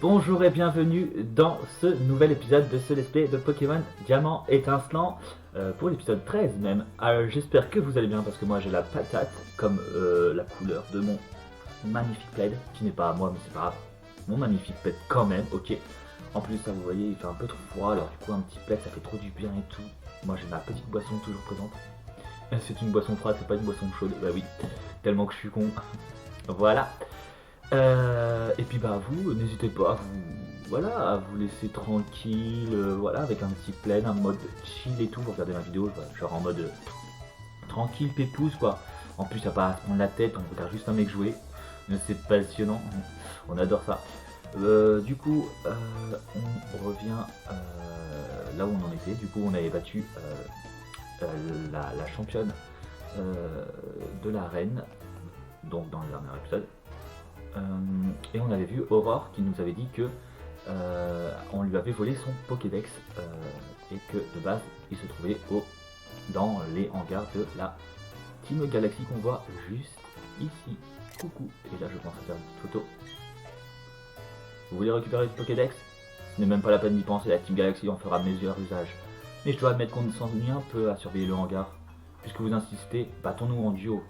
Bonjour et bienvenue dans ce nouvel épisode de ce let's play de Pokémon Diamant Étincelant, pour l'épisode 13 même. J'espère que vous allez bien parce que moi j'ai la patate comme la couleur de mon magnifique plaid, qui n'est pas à moi mais c'est pas grave, mon magnifique plaid quand même, ok. En plus ça vous voyez il fait un peu trop froid, alors du coup un petit plaid ça fait trop du bien et tout. Moi j'ai ma petite boisson toujours présente. C'est une boisson froide, c'est pas une boisson chaude, bah oui, tellement que je suis con. Voilà. Et puis bah vous, n'hésitez pas à vous laisser tranquille, voilà, avec un petit plaid, un mode chill et tout, vous regardez ma vidéo, genre en mode tranquille, pépouze quoi. En plus ça pas à se prendre la tête, on regarde juste un mec jouer, c'est passionnant, on adore ça. Du coup, on revient là où on en était, du coup on avait battu la championne de l'arène, donc dans le dernier épisode. Et on avait vu Aurore qui nous avait dit que on lui avait volé son Pokédex et que de base il se trouvait dans les hangars de la Team Galaxy qu'on voit juste ici. Coucou. Et là je pense à faire une petite photo. Vous voulez récupérer le Pokédex? Ce n'est même pas la peine d'y penser, la Team Galaxy en fera meilleur usage. Mais je dois admettre qu'on s'ennuie un peu à surveiller le hangar. Puisque vous insistez, battons-nous en duo.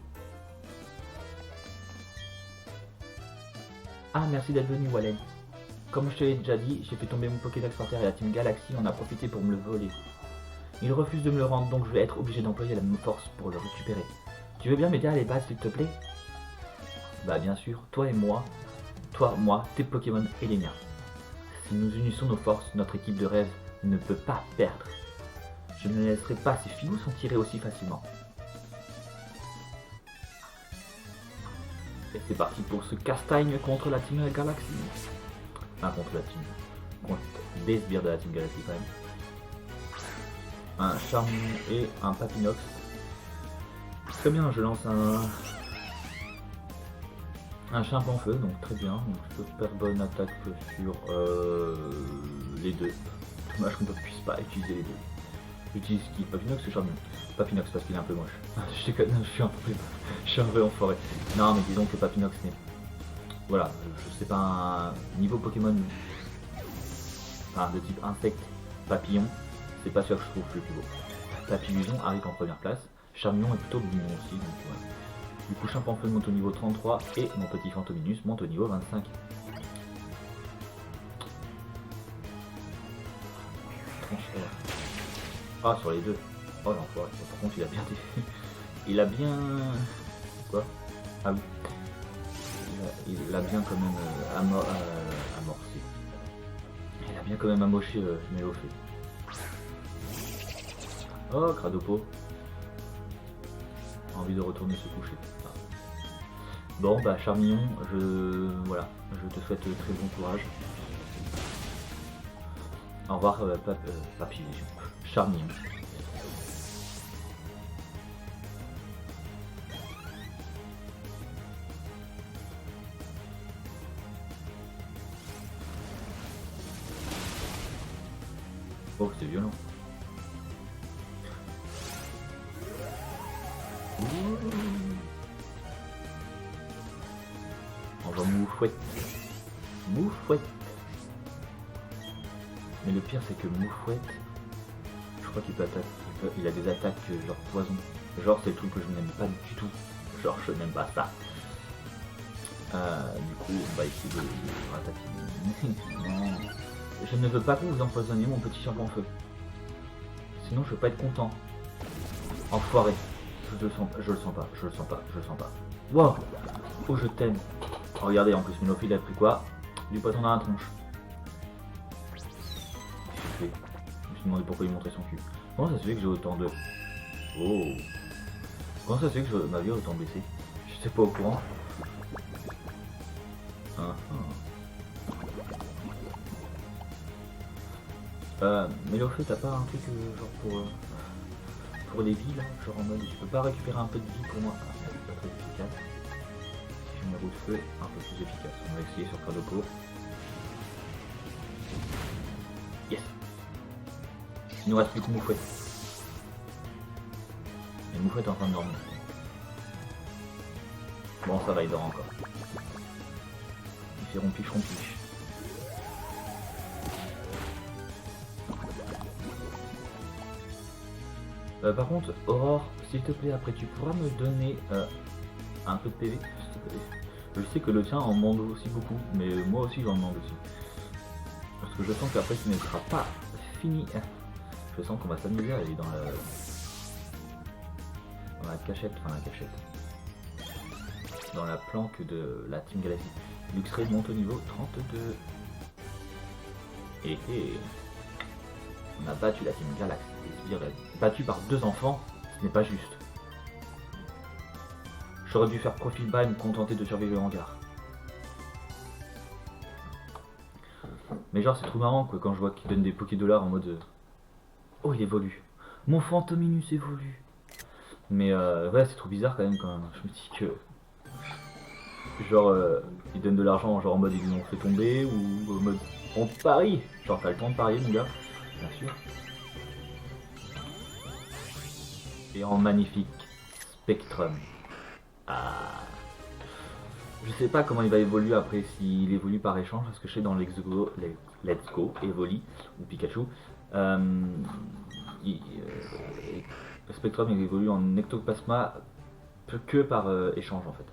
Ah, merci d'être venu, Wallen. Comme je te l'ai déjà dit, j'ai fait tomber mon Pokédex par terre et la Team Galaxy en a profité pour me le voler. Il refuse de me le rendre, donc je vais être obligé d'employer la même force pour le récupérer. Tu veux bien m'aider à les bases, s'il te plaît? Bah bien sûr, toi et moi. Toi, moi, tes Pokémon et les miens. Si nous unissons nos forces, notre équipe de rêve ne peut pas perdre. Je ne laisserai pas ces filous s'en tirer aussi facilement. Et c'est parti pour ce castagne contre la Team Galaxy. Enfin, contre la Team. Contre des sbires de la Team Galaxy quand même. Un Charmeleon et un Papinox. Très bien, je lance un Chimpanfeu, donc très bien. Donc, super bonne attaque sur les deux. Dommage qu'on ne puisse pas utiliser les deux. J'utilise qui? Papinox ou Charmeleon? Papinox parce qu'il est un peu moche. Je suis un peu enfoiré. Non mais disons que Papinox n'est... Voilà, je sais pas, un niveau Pokémon enfin, de type insecte, papillon, c'est pas sûr que je trouve le plus beau. Papillusion arrive en première place, Charmeleon est plutôt mignon aussi, donc voilà. Du coup Chimpanfeu monte au niveau 33 et mon petit Fantominus monte au niveau 25. Ah, sur les deux. Oh l'enfoiré, par contre il a bien des... Il a bien... Quoi? Ah oui. Il a bien quand même amorcé. Il a bien quand même amoché Mélophée. Oh, Cradopo. Envie de retourner se coucher. Ah. Bon, bah Charmillon, voilà, je te souhaite très bon courage. Au revoir, Papillusion. Charmillon. Oh, c'est violent. On va Moufouette. Moufouette. Mais le pire, c'est que Moufouette, je crois qu'il peut attaquer. Il a des attaques genre poison. Genre, c'est le truc que je n'aime pas du tout. Genre, je n'aime pas ça. Du coup, on va essayer de attaquer. Non. Je ne veux pas que vous empoisonniez mon petit Chimpanfeu. Sinon je veux pas être content. Enfoiré. Je le sens pas. Wow. Oh je t'aime. Oh, regardez en plus Mélophée il a pris quoi? Du poison dans la tronche. Je me suis demandé pourquoi il montrait son cul. Comment ça se fait que j'ai autant de... Oh. Comment ça se fait que ma vie a autant baissé? Je sais pas au courant. Mélophée, t'as pas un truc genre pour les vies là? Genre en mode tu peux pas récupérer un peu de vie pour moi? Ah, c'est pas très efficace. Si je mets roue de feu, un peu plus efficace. On va essayer sur Cradopo. Yes! Il nous reste plus que Moufouette. Et Moufouette est en train de dormir. Bon ça va, il dort encore. Il fait rompiche rompiche. Par contre, Aurore, s'il te plaît, après tu pourras me donner un peu de PV, s'il te plaît. Je sais que le tien en demande aussi beaucoup, mais moi aussi j'en demande aussi. Parce que je sens qu'après ce ne sera pas fini. Je sens qu'on va s'amuser à aller dans la cachette, enfin la cachette. Dans la planque de la Team Galaxy. Luxray monte au niveau 32. Et on a battu la Team Galaxy. Les sbires battu par 2 enfants, ce n'est pas juste. J'aurais dû faire profil bas et me contenter de surveiller le hangar. Mais genre c'est trop marrant quoi quand je vois qu'ils donnent des Poké-Dollars en mode oh il évolue. Mon Fantominus évolue. Mais ouais c'est trop bizarre quand même je me dis que genre ils donnent de l'argent genre en mode ils l'ont fait tomber ou en mode on parie. Genre t'as le temps de parier mon gars. Bien sûr. Et en magnifique Spectrum. Ah. Je sais pas comment il va évoluer après, s'il évolue par échange, parce que je sais dans Let's Go, Evoli ou Pikachu, Spectrum il évolue en Ectoplasma que par échange en fait.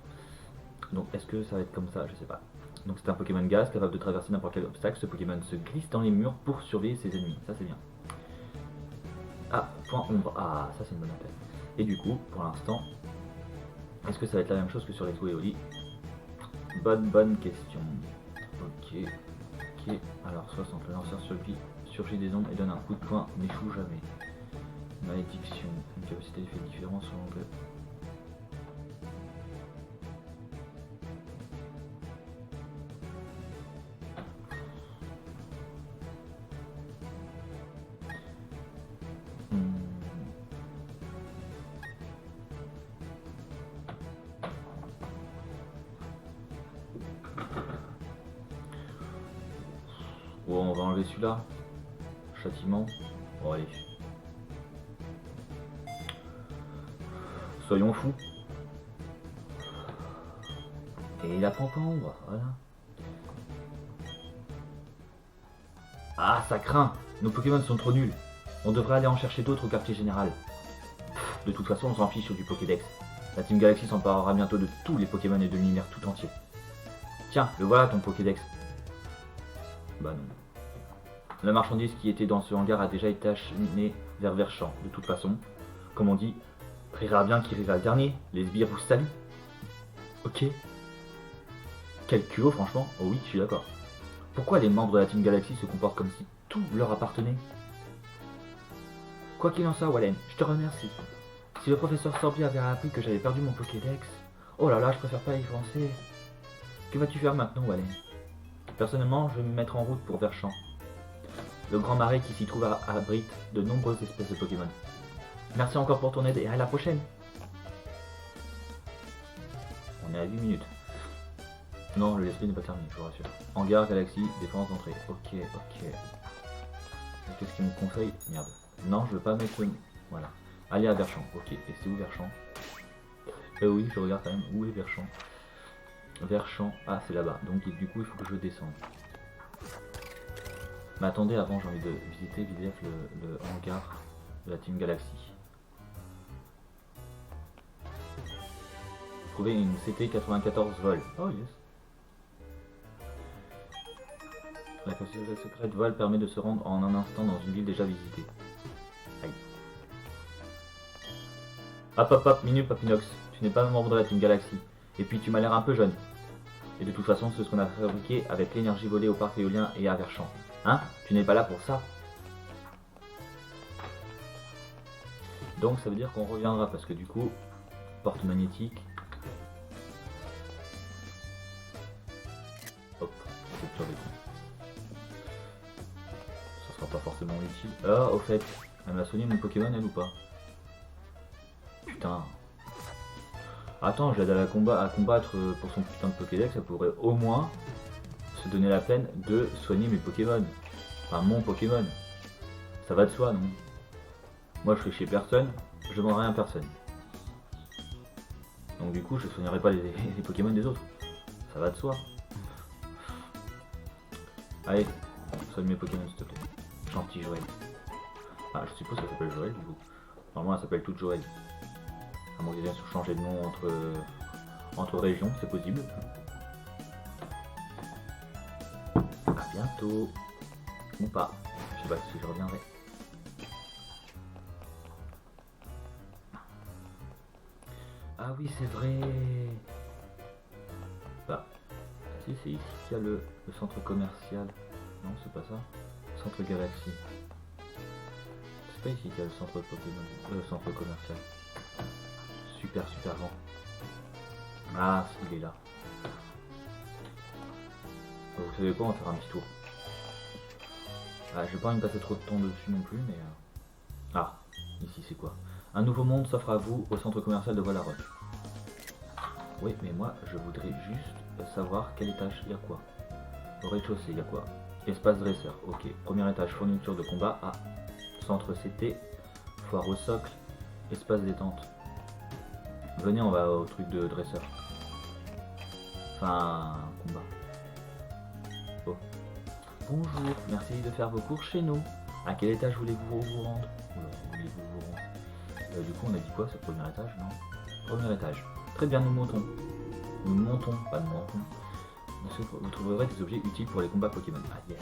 Donc est-ce que ça va être comme ça? Je sais pas. Donc c'est un Pokémon gaz capable de traverser n'importe quel obstacle. Ce Pokémon se glisse dans les murs pour surveiller ses ennemis. Ça c'est bien. Ah, point ombre. Ah, ça c'est une bonne appel. Et du coup, pour l'instant, est-ce que ça va être la même chose que sur Let's Go Evoli? Bonne question. Ok. Alors 60, le lanceur surgit des ombres et donne un coup de poing, n'échoue jamais. Malédiction, une capacité d'effet différent selon le... Bon, on va enlever celui-là. Châtiment. Bon, allez. Soyons fous. Et il apprend pas ombre, voilà. Ah, ça craint. Nos Pokémon sont trop nuls. On devrait aller en chercher d'autres au quartier général. De toute façon, on s'en fiche sur du Pokédex. La Team Galaxy s'emparera bientôt de tous les Pokémon et de l'univers tout entier. Tiens, le voilà ton Pokédex. Bah non. La marchandise qui était dans ce hangar a déjà été acheminée vers Verschamp. De toute façon, comme on dit, rira bien qui rira le dernier. Les sbires vous saluent. Ok. Quel culot franchement. Oh oui, je suis d'accord. Pourquoi les membres de la Team Galaxy se comportent comme si tout leur appartenait? Quoi qu'il en soit, Wallen, je te remercie. Si le professeur Sorbi avait appris que j'avais perdu mon Pokédex... Oh là là, je préfère pas y penser. Que vas-tu faire maintenant, Wallen? Personnellement, je vais me mettre en route pour Verschamp. Le grand marais qui s'y trouve abrite de nombreuses espèces de Pokémon. Merci encore pour ton aide et à la prochaine. On est à 8 minutes. Non, le let's play n'est pas terminé, je vous rassure. Hangar, Galaxy, défense d'entrée. Ok. Qu'est-ce qu'il me conseille? Merde. Non, je veux pas mettre... Voilà. Aller à Verschamp. Ok, et c'est où Verschamp? Oui, je regarde quand même. Où est Verschamp? Verschamp. Ah, c'est là-bas. Donc du coup, il faut que je descende. Mais attendez, avant j'ai envie de visiter le hangar de la Team Galaxy. Trouver une CT94 vol. Oh yes. La capacité secrète vol permet de se rendre en un instant dans une ville déjà visitée. Aïe. Hop, minute Papinox. Tu n'es pas un membre de la Team Galaxy. Et puis tu m'as l'air un peu jeune. Et de toute façon, c'est ce qu'on a fabriqué avec l'énergie volée au parc éolien et à Verschamp. Hein? Tu n'es pas là pour ça? Donc ça veut dire qu'on reviendra parce que du coup, porte magnétique. Hop, c'est sur les coups. Ça sera pas forcément utile. Ah, au fait, elle m'a soigné mon Pokémon elle ou pas? Putain. Attends, je l'aide à combattre pour son putain de Pokédex, ça pourrait au moins se donner la peine de soigner mes Pokémon. Enfin, mon Pokémon. Ça va de soi, non? Moi, je suis chez personne, je vends rien à personne. Donc du coup, je soignerai pas les Pokémon des autres. Ça va de soi. Allez, soigne mes Pokémon, s'il te plaît. Gentil Joël. Ah, je suppose que ça s'appelle Joël, du coup. Normalement, elle s'appelle toute Joël. À moins qu'ils aient changé de nom entre régions, c'est possible. À bientôt. Ou pas. Je sais pas si je reviendrai. Ah oui, c'est vrai. Bah, si c'est ici qu'il y a le centre commercial. Non, c'est pas ça. Centre Galaxy. C'est pas ici qu'il y a le centre Pokémon. Le centre commercial. Super grand. Ah, il est là. Vous savez quoi, on va faire un petit tour. Ah, je vais pas envie de passer trop de temps dessus non plus, mais... Ah, ici c'est quoi? Un nouveau monde s'offre à vous au centre commercial de Voilà Rock. Oui, mais moi, je voudrais juste savoir quel étage, il y a quoi. Au rez-de-chaussée, il y a quoi? Espace dresseur, ok. Premier étage, fourniture de combat. Ah, centre CT, foire au socle, espace détente. Venez, on va au truc de dresseur. Enfin, combat. Oh. Bonjour, merci de faire vos cours chez nous. À quel étage voulez-vous vous rendre? Du coup, on a dit quoi, ce premier étage, non? Premier étage. Très bien, nous montons. Nous montons, pas nous montons. Vous trouverez des objets utiles pour les combats Pokémon. Ah yeah,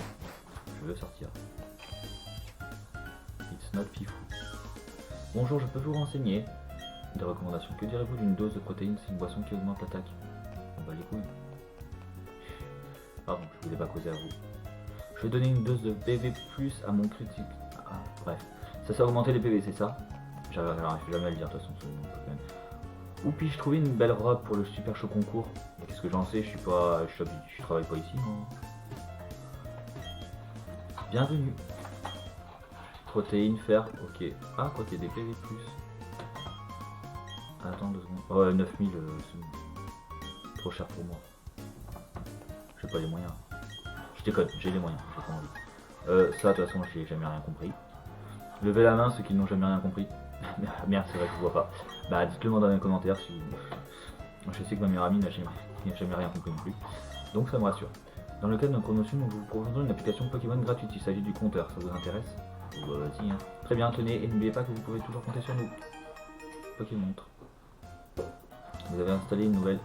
je veux sortir. It's not Pifou. Bonjour, je peux vous renseigner. Des recommandations. Que direz-vous d'une dose de protéines? C'est une boisson qui augmente l'attaque. On va les couilles. Pardon, je voulais pas causer à vous. Je vais donner une dose de PV plus à mon critique. Ah, bref. Ça sert à augmenter les PV, c'est ça? J'arrive jamais à le dire de toute façon. Où puis-je trouver une belle robe pour le super chaud concours? Qu'est-ce que j'en sais? Je travaille pas ici, moi. Bienvenue. Protéines, fer, ok. Ah, quoi qu'il y a des PV plus. Attends 2 secondes. Oh, 9000, c'est trop cher pour moi. J'ai pas les moyens. Je déconne, j'ai les moyens, j'ai pas envie. Ça, de toute façon, j'ai jamais rien compris. Levez la main ceux qui n'ont jamais rien compris. Merde, c'est vrai que je vois pas. Bah, dites-le moi dans les commentaires si vous... Je sais que ma meilleure amie n'a jamais rien compris non plus. Donc ça me rassure. Dans le cadre d'une promotion, nous vous proposons une application Pokémon gratuite. Il s'agit du compteur, ça vous intéresse? Bah, vas-y, hein. Très bien, tenez, et n'oubliez pas que vous pouvez toujours compter sur nous. Pokémon. Vous avez installé une nouvelle.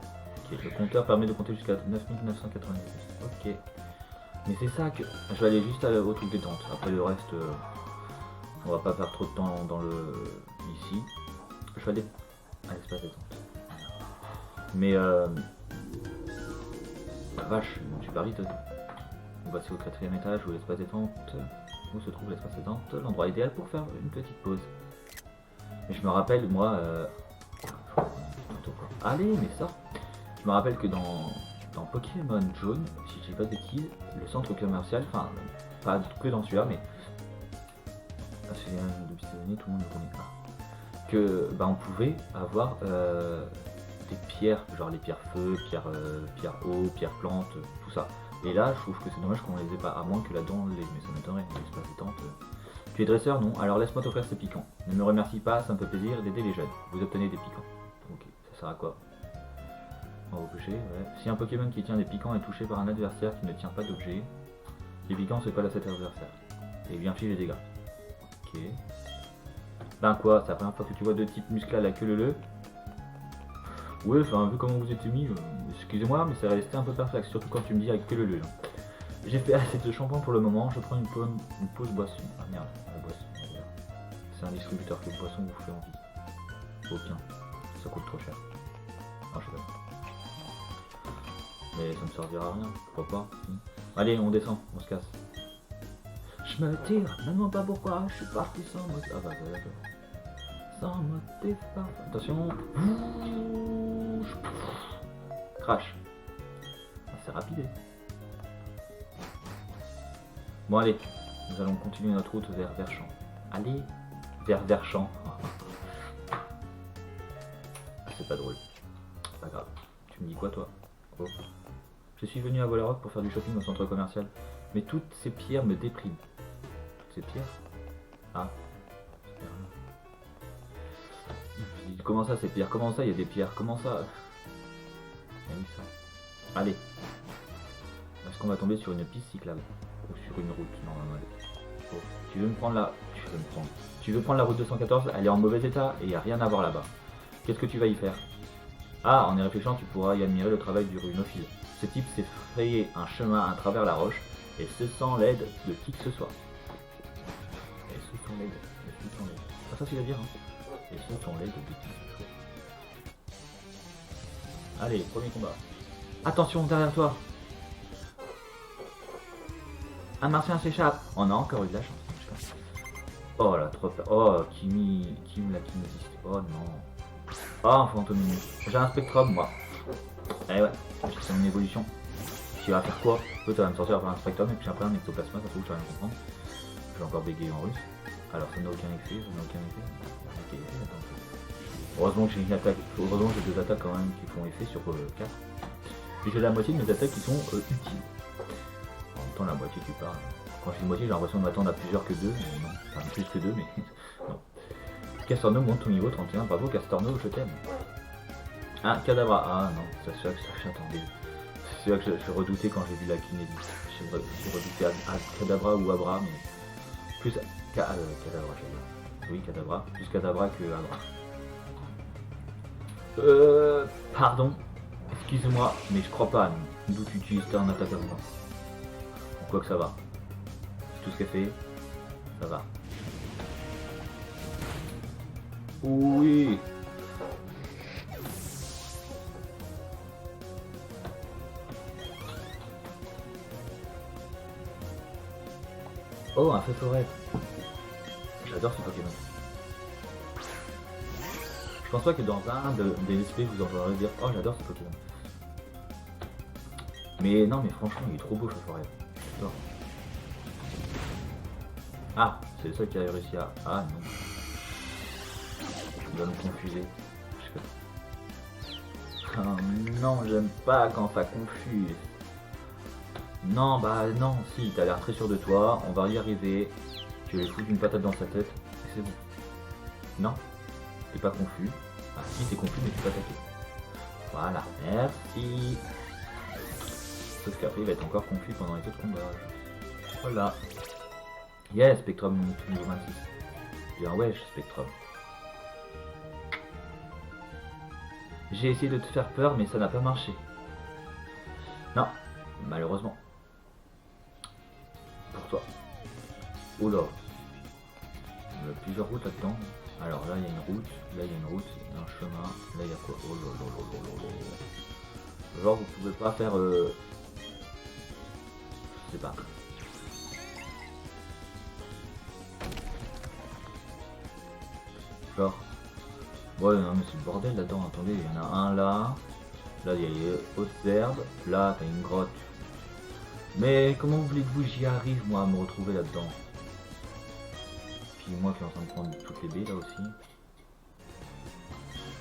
Ok, le compteur permet de compter jusqu'à 9990. Ok. Mais c'est ça que... Je vais aller juste au truc détente. Après le reste, on va pas faire trop de temps dans le... ici. Je vais aller à l'espace détente. Mais la vache, je suis pas vite. Voici au 4e étage où l'espace détente. Où se trouve l'espace détente? L'endroit idéal pour faire une petite pause. Mais je me rappelle, moi... Allez, mais ça. Je me rappelle que dans Pokémon Jaune, si je dis pas de bêtises, le centre commercial, enfin, pas que dans celui-là, mais depuis ces années, tout le monde le connaît pas. Que bah, on pouvait avoir des pierres, genre les pierres feu, pierres eau, pierres plantes, tout ça. Et là, je trouve que c'est dommage qu'on les ait pas, à moins que là-dedans, mais ça m'étonnerait, l'espace détente. Tu es dresseur, non? Alors laisse-moi t'offrir ces piquants. Ne me remercie pas, ça me fait plaisir d'aider les jeunes. Vous obtenez des piquants. Ok, ça sert à quoi? On va toucher, ouais. Si un Pokémon qui tient des piquants est touché par un adversaire qui ne tient pas d'objet, les piquants se collent à cet adversaire. Et bien filer les dégâts. Ok. Ben quoi, c'est la première fois que tu vois 2 types musclés à la queue leu. Ouais, enfin, vu comment vous étiez mis, excusez-moi, mais ça va rester un peu perplexe, surtout quand tu me dis avec que le. J'ai fait assez de shampoing pour le moment, je prends une pause boisson. Ah merde, la boisson. C'est un distributeur que boisson vous fait envie. Aucun. Ça coûte trop cher. Ah, je sais pas. Mais ça me servira à rien, je crois pas. Allez, on descend, on se casse. Je me tire, même pas pourquoi, je suis parti sans mot. Ah bah d'accord. Sans motif pas. Attention. Crash. Ah, c'est rapide. Bon allez, nous allons continuer notre route vers Verchamp. Allez, vers Verchamp. Ah, c'est pas drôle. Pas grave. Tu me dis quoi toi? Oh. Je suis venu à Volarock pour faire du shopping au centre commercial. Mais toutes ces pierres me dépriment. Toutes ces pierres? Ah. Comment ça ces pierres? Comment ça il y a des pierres? Comment ça? Ça. Allez. Est-ce qu'on va tomber sur une piste cyclable? Ou sur une route normalement? Oh, tu veux me prendre la... Tu veux prendre la route 214, elle est en mauvais état et il n'y a rien à voir là-bas. Qu'est-ce que tu vas y faire? Ah, en y réfléchissant, tu pourras y admirer le travail du rhunophile. Ce type s'est frayé un chemin à travers la roche et ce sans l'aide de qui que ce soit. Et ce sans l'aide, C'est facile à dire, hein. Et ce sans l'aide de qui que ce soit. Allez, premier combat. Attention, derrière toi. Un martien s'échappe. On a encore eu de la chance. Oh là, trop... Oh, Kim la kinésiste. Oh non. Oh, un fantôme. J'ai un spectrum, moi. Eh ouais, c'est une évolution. Tu vas faire quoi? Toi, tu vas me sortir par un spectrum et puis après un ectoplasma, ça se trouve, tu vas rien comprendre. Je vais encore bégayer en russe. Alors, ça n'a aucun effet, Ok, attends. Heureusement que j'ai une attaque. Heureusement que j'ai 2 attaques quand même qui font effet sur 4. Et j'ai la moitié de mes attaques qui sont utiles. En même temps, la moitié qui part. Quand je dis moitié, j'ai l'impression de m'attendre à plusieurs que 2, mais non. Enfin, plus que 2, mais non. Castorno monte ton niveau 31, bravo Castorno, je t'aime. Ah, Kadabra, ah non, c'est celui-là que j'attendais. C'est celui-là que je redoutais quand j'ai vu la kinésie. J'ai redouté Kadabra ou Abra, mais plus Kadabra, j'allais dire. Oui, Kadabra, plus Kadabra que Abra. Pardon, excuse-moi, mais je crois pas, d'où tu utilises un attaque à moi. Quoi que ça va. Tout ce qu'elle fait, ça va. Oui. Oh, un Photorep. J'adore ce Pokémon. Je pense pas que dans un des SP vous entendrez dire oh j'adore ce Pokémon. Mais non, mais franchement il est trop beau Photorep. J'adore. Ah, c'est le seul qui a réussi à... Ah non. Il va me confuser. Non, j'aime pas quand ça confuse. Non, bah non, si, t'as l'air très sûr de toi, on va y arriver. Tu vas lui foutre une patate dans sa tête, et c'est bon. Non, t'es pas confus. Ah si, t'es confus, mais tu peux attaquer. Voilà, merci. Sauf qu'après, il va être encore confus pendant les autres combats. Voilà. Yes, Spectrum niveau 26. Bien wesh, Spectrum. J'ai essayé de te faire peur, mais ça n'a pas marché. Non, malheureusement. Pour toi. Oh là. Il y a plusieurs routes là-dedans. Alors là, il y a une route, là, il y a une route, il y a un chemin. Là, il y a quoi? Oh là là là là là là. Genre, vous pouvez pas faire... Je sais pas. Genre... Ouais, non, mais c'est le bordel là-dedans. Attendez, il y en a un là. Là, il y a les hautes herbes. Là, t'as une grotte. Mais comment voulez-vous que j'y arrive, moi, à me retrouver là-dedans? Puis moi qui est en train de prendre toutes les baies, là aussi.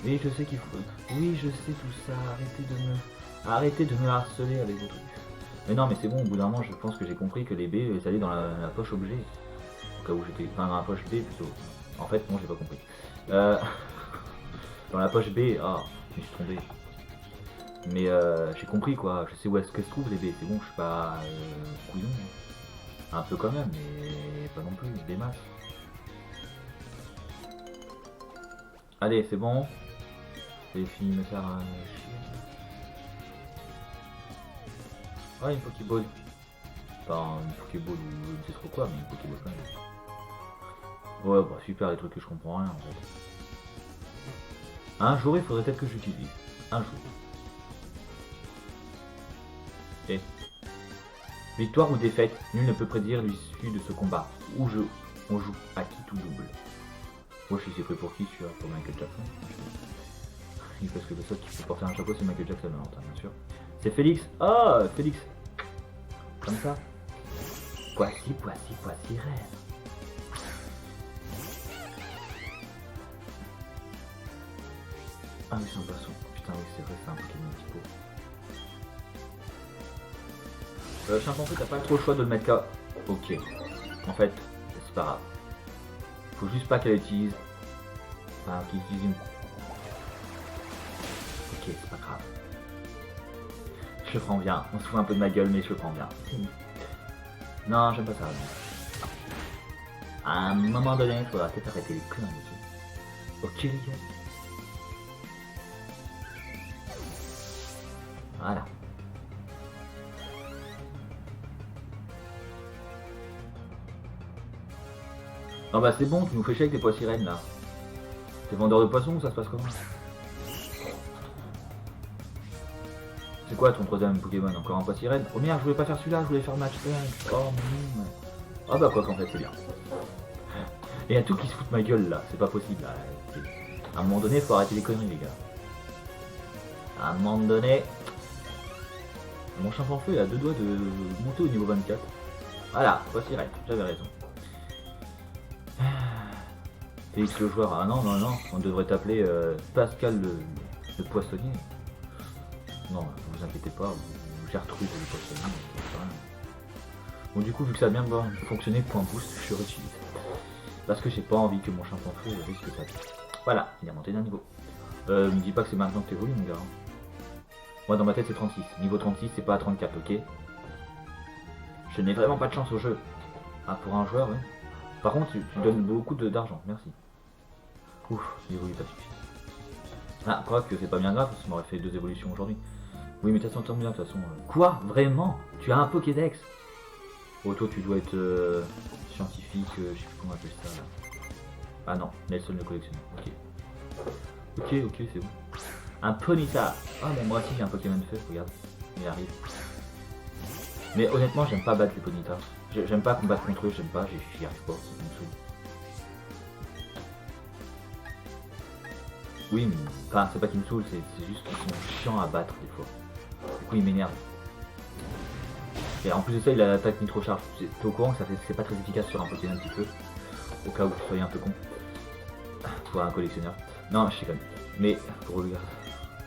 Oui, je sais qu'il faut... Oui, je sais tout ça. Arrêtez de me harceler avec vos trucs. Mais non, mais c'est bon, au bout d'un moment, je pense que j'ai compris que les baies, elles allaient dans la poche objet. Au cas où j'étais... Enfin, dans la poche B, plutôt. En fait, non, j'ai pas compris. Dans la poche B, ah, je me suis trompé. Mais j'ai compris quoi, je sais où est-ce que se trouvent les baies, c'est bon, je suis pas couillon. Un peu quand même, mais pas non plus, des masses. Allez, c'est bon. J'ai fini de me faire chier. Ah, une Pokéball. Enfin, une Pokéball ou je ne sais trop quoi, mais une Pokéball quand même. Ouais, bah super, les trucs que je comprends rien en fait. Un jour, il faudrait peut-être que j'utilise. Un jour. Et victoire ou défaite, nul ne peut prédire l'issue de ce combat. On joue à qui tout double. Moi, je suis prêt pour qui, tu vois, pour Michael Jackson. Parce que le seul qui peut porter un chapeau, c'est Michael Jackson, bien sûr. C'est Félix. Oh, Félix. Comme ça. Voici, rêve. Ah oui, c'est un poisson. Putain, oui, c'est vrai, c'est un Pokémon typo. Chimpon, t'as pas trop le choix de le mettre là. Ok. En fait, c'est pas grave. Faut juste pas qu'elle utilise. Enfin, qu'il utilise une... Ok, c'est pas grave. Je le prends bien. On se fout un peu de ma gueule, mais je le prends bien. Non, j'aime pas ça. À un moment donné, il faudra peut-être arrêter les conneries. Ok les gars. Voilà. Non bah c'est bon, tu nous fais chier avec des pois sirènes là. T'es vendeur de poissons ou ça se passe comment? C'est quoi ton troisième Pokémon? Encore un pois sirène? Oh merde, je voulais pas faire celui-là, je voulais faire match 5. Oh non. Ah bah quoi qu'en fait c'est bien. Et y a tout qui se fout de ma gueule là, c'est pas possible là. À un moment donné, faut arrêter les conneries les gars. À un moment donné... Mon champ en feu il a deux doigts de monter au niveau 24. Voilà, pois sirène, j'avais raison. Félix le joueur, ah non, non, non, on devrait t'appeler Pascal le poissonnier. Non, ne vous inquiétez pas, Gertrude le poissonnier, bon du coup, vu que ça a bien fonctionné, point boost, je réutilise. Parce que j'ai pas envie que mon champ en feu risque sa vie. Voilà, il a monté d'un niveau. Me dis pas que c'est maintenant que t'évolues mon gars. Moi dans ma tête c'est 36, niveau 36 c'est pas à 34, ok. Je n'ai vraiment pas de chance au jeu. Ah pour un joueur, oui. Par contre, tu donnes beaucoup d'argent, merci. Ouf, il évolue pas suffisant. Ah, quoi que c'est pas bien grave, ça m'aurait fait 2 évolutions aujourd'hui. Oui, mais ça s'entend bien de toute façon. Quoi? Vraiment? Tu as un Pokédex? Oh, toi, tu dois être scientifique, je sais plus comment on appelle ça là. Ah non, Nelson le collectionneur, ok. Ok, ok, c'est bon. Un Ponyta. Ah, mais moi aussi j'ai un Pokémon feu, regarde, il arrive. Mais honnêtement, j'aime pas battre les Ponyta. J'aime pas combattre contre eux, j'aime pas, j'y arrive pas, c'est une souille. Oui, mais enfin, c'est pas qu'ils me saoulent, c'est juste qu'ils sont chiants à battre des fois. Du coup, ils m'énervent. Et en plus de ça, il a l'attaque nitro charge. T'es au courant que c'est pas très efficace sur un Pokémon petit peu. Au cas où vous soyez un peu con. Pour un collectionneur. Non, je sais quand même. Mais, pour regarder.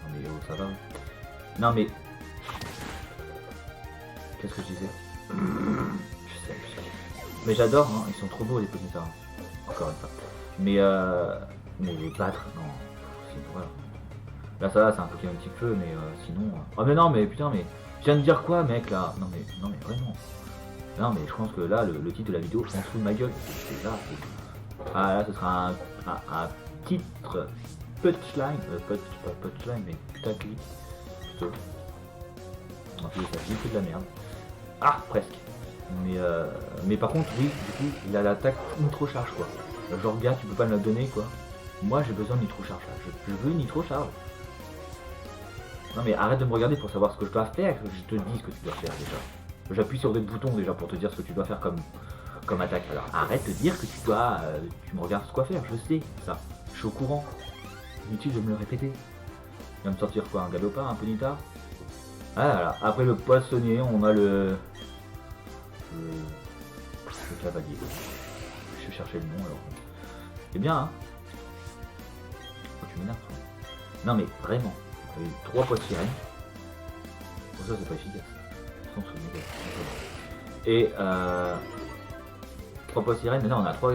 Non mais oh, ça va. Non mais. Qu'est-ce que je disais? Je sais. Mais j'adore, hein, ils sont trop beaux les Ponyta. Encore une fois. Mais les battre, non. Voilà. Là ça va, c'est un Pokémon petit feu, mais sinon... Oh mais non, mais putain, mais... Je viens de dire quoi, mec, là? Non mais vraiment. Non mais je pense que là, le titre de la vidéo, on se fout de ma gueule. C'est là. Ah là, ce sera un titre punchline. Pas punchline, mais putaclic. En plus, ça fait de la merde. Ah, presque. Mais par contre, oui, du coup, il a l'attaque nitro charge, quoi. Genre, gars, tu peux pas me la donner, quoi. Moi j'ai besoin de nitro charge là, je veux nitro charge. Non mais arrête de me regarder pour savoir ce que je dois faire, je te dis ce que tu dois faire déjà. J'appuie sur des boutons déjà pour te dire ce que tu dois faire comme attaque. Alors arrête de dire que tu me regardes quoi faire, je sais ça, je suis au courant. Inutile de me le répéter. Il va me sortir quoi, un galopin, un Ponyta. Ah voilà, après le poissonnier, on a le cavalier. Je vais chercher le nom alors. C'est bien hein. Tu m'énerves. Non mais vraiment, il y a eu 3 pois de sirène. Pour ça c'est pas efficace. Et 3 pois de sirène, mais là on a 3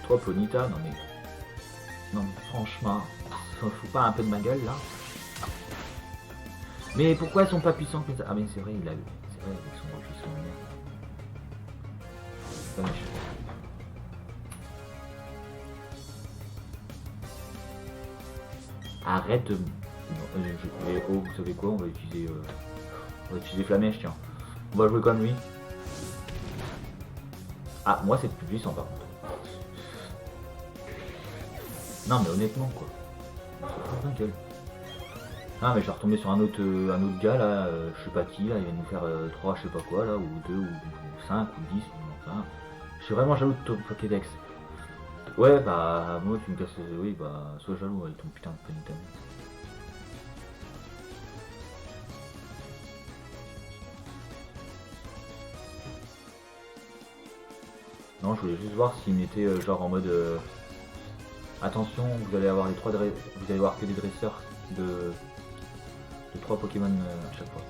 3 Ponyta, non mais franchement, ça fout pas un peu de ma gueule là. Mais pourquoi ils sont pas puissants que ça? Ah mais c'est vrai, c'est vrai avec son refus, son merde. Arrête de... oh, vous savez quoi, on va utiliser Flamèche, tiens. On va jouer comme lui. Ah, moi c'est plus puissant par contre. Non mais honnêtement quoi. C'est gueule. Ah mais je vais retomber sur un autre gars là, je sais pas qui là, il va nous faire 3 je sais pas quoi là, ou 2 ou 5 ou 10, enfin. Je suis vraiment jaloux de ton Pokédex. Ouais bah moi tu me casses, oui bah sois jaloux avec ton putain de Ponyta. Non je voulais juste voir s'il mettait genre en mode attention vous allez avoir vous allez avoir que des dresseurs de 3 Pokémon à chaque fois.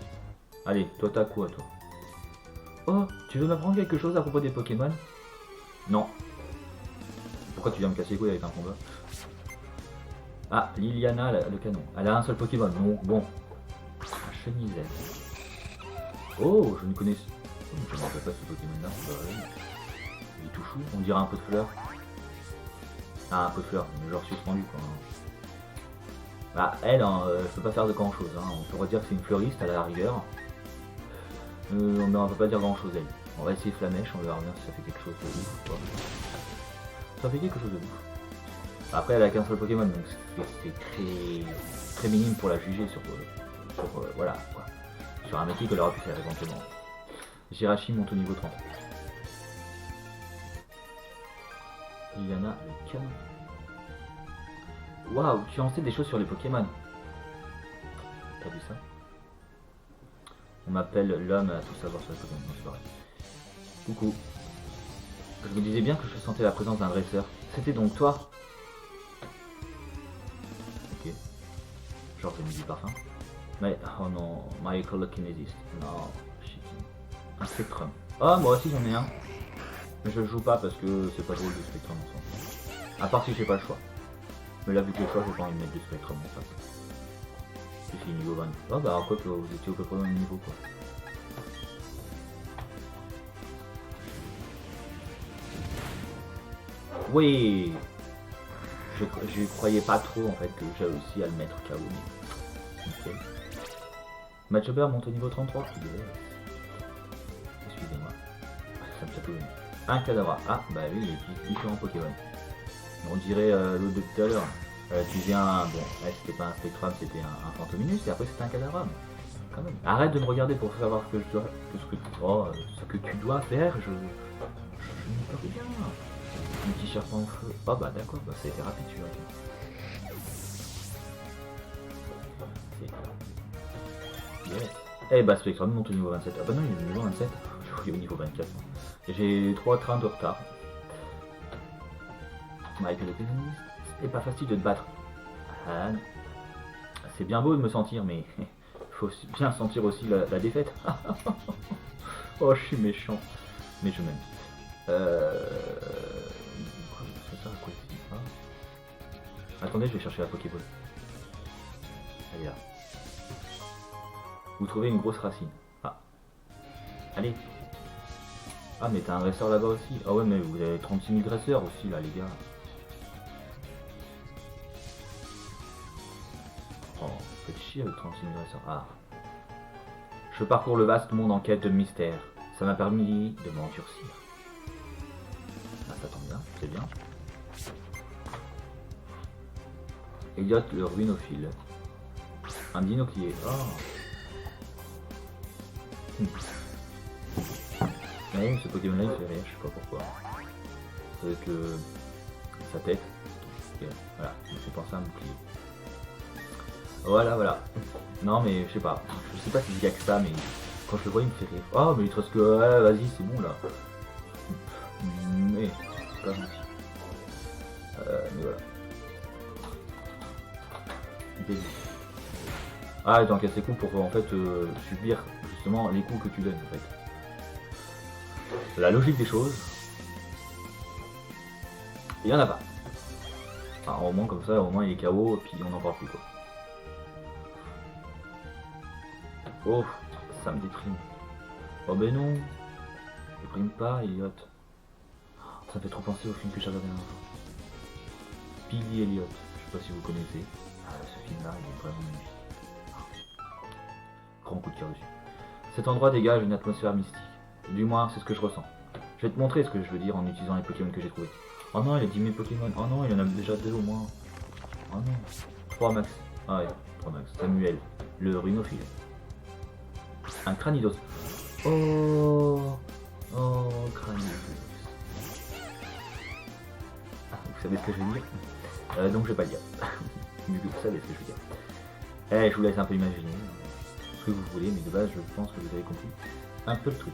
Allez, toi t'as quoi toi? Oh, tu veux m'apprendre quelque chose à propos des Pokémon? Non. Pourquoi tu viens me casser les couilles avec un combat? Ah, Liliana, le canon. Elle a un seul Pokémon, donc bon. Chenisette. Oh, je ne connais... Je ne me rappelle pas ce Pokémon là. Il est tout chou, on dirait un pot de fleurs. Ah, un pot de fleurs, genre suspendu quoi. Bah elle, hein, je peux pas faire de grand chose, hein. On pourrait dire que c'est une fleuriste à la rigueur. Mais on peut pas dire grand chose elle. On va essayer Flamèche, on verra bien si ça fait quelque chose de ouf ou pas. Ça fait quelque chose de ouf. Après elle a qu'un seul Pokémon, donc c'est très minime pour la juger sur voilà quoi. Sur un métier qu'elle aurait pu faire éventuellement. Jirachi monte au niveau 30. Liliana, le canon. Waouh, tu en sais des choses sur les Pokémon. T'as vu ça? On m'appelle l'homme à tout savoir sur les Pokémon. Non, c'est pas vrai. Coucou. Je me disais bien que je sentais la présence d'un dresseur. C'était donc toi? Ok. Genre j'ai mis du parfum. Mais oh non, my Kinesist. Non, shit. Un Spectrum. Ah, moi aussi j'en ai un. Mais je joue pas parce que c'est pas drôle de Spectrum ensemble. À part si j'ai pas le choix. Mais là vu que j'ai le choix, j'ai pas envie de mettre de Spectrum en fait. Je suis niveau 20. Ah bah quoi que vous étiez au peu près au même niveau quoi. Oui. Je croyais pas trop en fait que j'ai réussi à le mettre KO. Nickel. Matchupper monte au niveau 33. Yes. Excusez-moi. Ça me chatouille. Un Kadabra. Ah bah oui, il est différent Pokémon. On dirait l'autre de tout à l'heure. Tu viens. Bon, c'était pas un Spectrum, c'était un Fantominus et après c'était un Kadabra. Quand même. Arrête de me regarder pour savoir ce que je dois. Ce que tu dois faire, je n'y peux rien. Un petit serpent en feu. Oh bah d'accord, bah ça a été rapide celui-là. Yes. Eh bah Spectrum monte au niveau 27. Ah bah non, il est au niveau 27. Je suis au niveau 24. Et j'ai 3 trains de retard. Michael est pénaliste. C'est pas facile de te battre. Ah, c'est bien beau de me sentir, mais il faut bien sentir aussi la défaite. Oh, je suis méchant. Mais je m'aime. C'est ça, à quoi il dit pas. Attendez, je vais chercher la Pokéball. Elle est là. Vous trouvez une grosse racine. Ah. Allez. Ah, mais t'as un dresseur là-bas aussi. Ah ouais, mais vous avez 36 000 dresseurs aussi, là, les gars. Oh, faites chier avec 36 000 dresseurs. Ah. Je parcours le vaste monde en quête de mystère. Ça m'a permis de m'endurcir. Ah, ça tombe bien, c'est bien. Elliot le ruinophile. Un dinoclier. Oh. Ouais, ce Pokémon là il fait rire, je sais pas pourquoi. Avec sa tête. Okay. Voilà, il me fait penser à un bouclier. Voilà. Non mais je sais pas. Je sais pas s'il y a que ça, mais quand je le vois il me fait rire. Oh mais il te reste que. Ouais, vas-y, c'est bon là. Mais c'est pas gentil. Mais voilà. Ah, il t'en casse les coups pour en fait subir justement les coups que tu donnes en fait. La logique des choses, il y en a pas. Alors, au moins comme ça, au moins il est KO et puis on n'en parle plus quoi. Oh, ça me déprime. Oh ben non, déprime pas, Elliot. Ça me fait trop penser au film que j'avais regardé un jour. Billy Elliot, je sais pas si vous connaissez. Ah, ce film-là, il est vraiment magnifique. Grand coup de cœur dessus. Cet endroit dégage une atmosphère mystique. Du moins, c'est ce que je ressens. Je vais te montrer ce que je veux dire en utilisant les Pokémon que j'ai trouvés. Oh non, il a 10 000 Pokémon. Oh non, il y en a déjà 2 au moins. Oh non. 3 max. Ah ouais, 3 max. Samuel, le ruinophile. Un Cranidos. Oh, Cranidos. Ah, vous savez ce que je vais dire donc je vais pas le dire. Mais vous savez ce que je veux dire. Eh, je vous laisse un peu imaginer ce que vous voulez, mais de base, je pense que vous avez compris un peu le truc.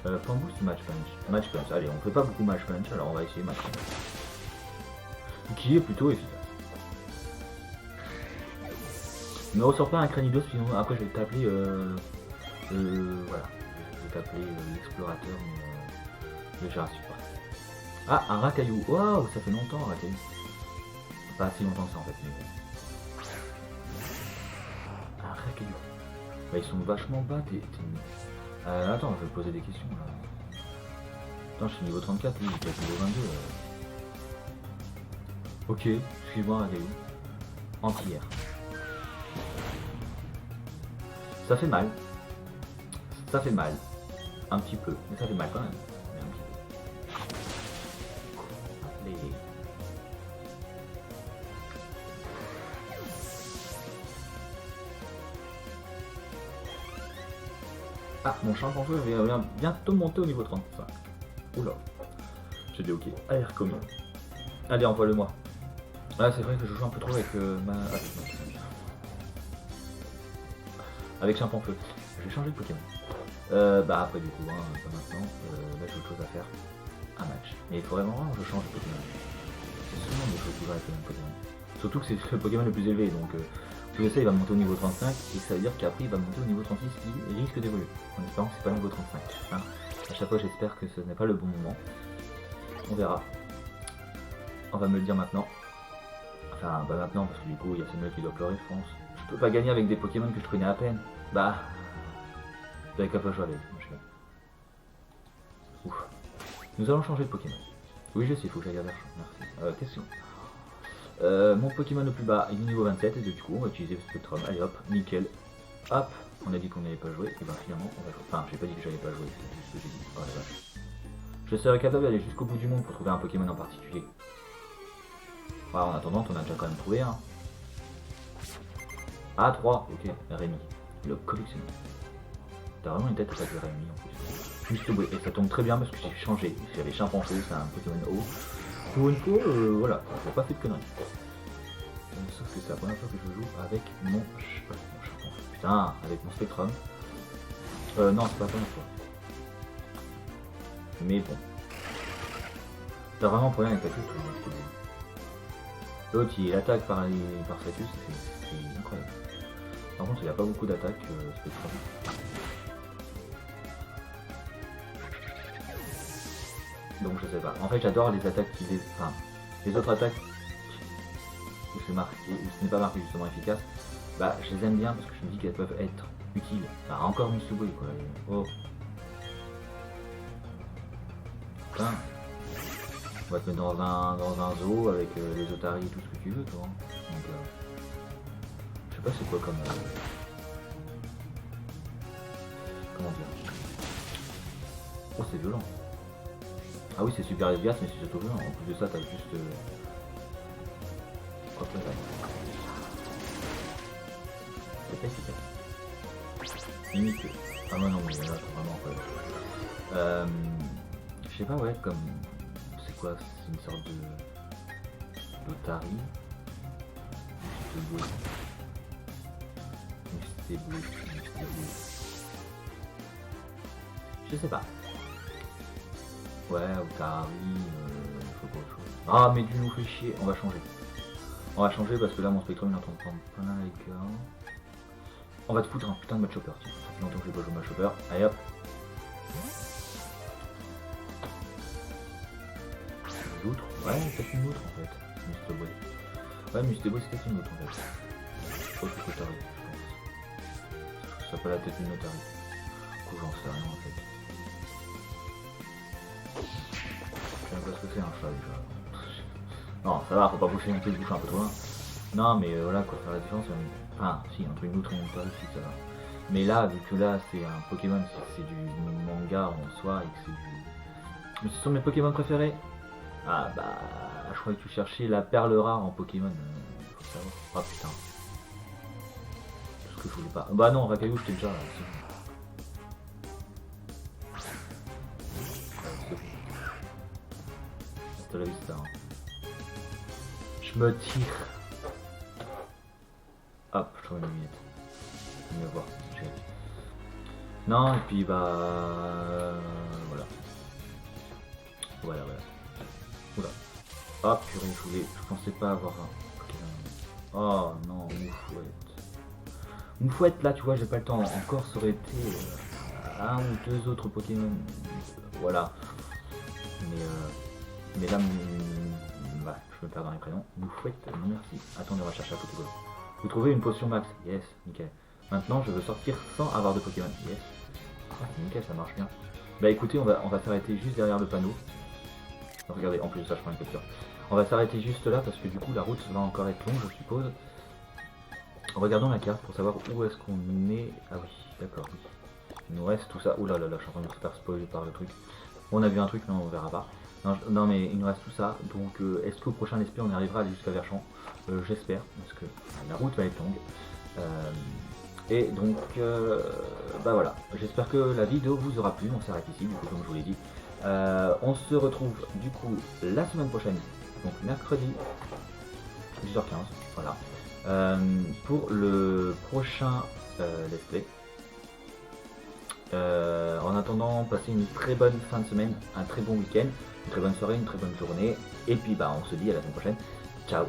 Pamboost Match Punch. Match Punch, allez, on fait pas beaucoup Match Punch, alors on va essayer Match Punch. Qui est plutôt efficace. Ne ressort pas un Cranidos, sinon après je vais t'appeler. Voilà. Je vais t'appeler l'explorateur de Jurassic Park. Ah, un Racaillou. Waouh, ça fait longtemps un Racaillou. Pas si longtemps que ça en fait, mais. Un Racaillou. Bah, ils sont vachement bas, attends, je vais poser des questions là. Putain, je suis niveau 34, lui, il est peut-être niveau 22. Ok, suis-moi, Ragaillou. Anti-air. Ça fait mal. Ça fait mal. Un petit peu, mais ça fait mal quand même. Mais un petit peu. Allez. Ah, mon champ en feu vient bientôt monter au niveau 35. Oula. J'ai dit ok. Air commun. Allez, envoie-le-moi. Ah, c'est vrai que je joue un peu trop avec avec champ en feu. Je vais changer de Pokémon. Bah après du coup, hein, pas maintenant. Là j'ai autre chose à faire. Un match. Mais il faut vraiment que je change de Pokémon. C'est souvent des choses toujours avec le même Pokémon. Surtout que c'est le Pokémon le plus élevé, donc tout ça il va monter au niveau 35 et ça veut dire qu'après il va monter au niveau 36 qui risque d'évoluer. En espérant que c'est pas le niveau 35. Hein. À chaque fois j'espère que ce n'est pas le bon moment. On verra. On va me le dire maintenant. Enfin bah maintenant parce que du coup il y a Samuel qui doit pleurer je pense. Je peux pas gagner avec des Pokémon que je connais à peine. Bah. Vous avez qu'à pas jouer avec. Ouf. Nous allons changer de Pokémon. Oui, je sais, il faut que j'aille à l'argent. Merci. Question. Mon Pokémon le plus bas est niveau 27 et du coup on va utiliser le Spectrum. Allez hop, nickel. Hop, on a dit qu'on n'allait pas jouer. Et ben finalement on va jouer. Enfin, j'ai pas dit que j'allais pas jouer, c'est juste ce que j'ai dit. Oh la vache. Je serais capable d'aller jusqu'au bout du monde pour trouver un Pokémon en particulier. Voilà, en attendant, on a déjà quand même trouvé un. Ah, 3, ok, Rémi. Le collectionneur. T'as vraiment une tête à s'appeler Rémi en plus. Juste et ça tombe très bien parce que j'ai changé. J'avais Chimpensou, c'est un Pokémon haut. Pour une fois, voilà, j'ai pas fait de conneries. Sauf que c'est la première fois que je joue avec mon Chimpensou. Putain, avec mon Spectrum. Non, c'est pas la première fois. Mais bon. T'as vraiment un problème avec ta touche, l'autre il attaque par Satus, c'est incroyable. Par contre il a pas beaucoup d'attaques, Spectrum. Donc je sais pas. En fait j'adore les attaques qui enfin les autres attaques où c'est marqué, où ce n'est pas marqué justement efficace, bah je les aime bien parce que je me dis qu'elles peuvent être utiles. Bah encore une Subway quoi. Oh. Putain. On va te mettre dans un zoo avec les otaries et tout ce que tu veux toi. Donc je sais pas c'est quoi comme comment dire. Oh c'est violent. Ah oui c'est super efficace mais c'est surtout violent. En plus de ça t'as juste quoi que ça. C'est pas efficace. Limite. Ah non non mais là c'est vraiment incroyable. Je sais pas ouais comme. C'est quoi? C'est une sorte de d'otari. Je sais pas. Ouais, Otari, faut pas autre chose. Ah mais tu nous fais chier, on va changer. On va changer parce que là mon Spectrum il est en train de prendre plein les gars. On va te foutre un putain de Machopper, tiens. Ça fait longtemps que j'ai pas joué au Machopper. Allez hop. L'autre? Ouais, peut-être une autre en fait. Musteboy. Ouais, Musteboy c'est peut-être une autre en fait. Je crois que c'est Otari, je pense. Ça s'appelle la tête d'une Otari. Du coup, j'en sais rien en fait. Je sais même pas ce que c'est un chat déjà. Non, ça va, faut pas boucher non plus, je bouge un peu trop loin. Non, mais voilà quoi, faire la différence. Enfin, si, entre une autre et une Otari, si ça va. Mais là, vu que là c'est un Pokémon, c'est du manga en soi et que c'est du. Mais ce sont mes Pokémon préférés. Ah bah, je croyais que tu cherchais la perle rare en Pokémon. Faut savoir. Ah putain. Tout ce que je voulais pas. Bah non, Rakayu, j'étais déjà là. C'est la vista. Hein. Je me tire. Hop, je trouve une lunette. Mieux voir. Non, et puis bah. Voilà. Voilà. Oula. Ah purée, je pensais pas avoir un Pokémon. Oh non, Moufouette. Moufouette là, tu vois, j'ai pas le temps. Encore, ça aurait été un ou deux autres Pokémon. Voilà. Mais là, bah, je me perds dans les prénoms. Moufouette, non merci. Attendez, on va chercher la Pokéball. Vous trouvez une potion max. Yes, nickel. Maintenant, je veux sortir sans avoir de Pokémon. Yes. Ah, c'est nickel, ça marche bien. Bah écoutez, on va s'arrêter juste derrière le panneau. Regardez, en plus de ça, je prends une capture. On va s'arrêter juste là parce que du coup, la route va encore être longue, je suppose. Regardons la carte pour savoir où est-ce qu'on est. Ah oui, d'accord, oui. Il nous reste tout ça. Ouh là là là, je suis en train de me faire spoiler par le truc. On a vu un truc, mais on verra pas. Non, non, mais il nous reste tout ça. Donc, est-ce qu'au prochain SP, on arrivera à aller jusqu'à Verchamp? J'espère, parce que la route va être longue. Et donc, bah voilà. J'espère que la vidéo vous aura plu. On s'arrête ici, du coup, comme je vous l'ai dit. On se retrouve, du coup, la semaine prochaine. Donc, mercredi, 10h15. Voilà. Pour le prochain let's play. En attendant, passez une très bonne fin de semaine, un très bon week-end, une très bonne soirée, une très bonne journée. Et puis bah on se dit à la semaine prochaine. Ciao.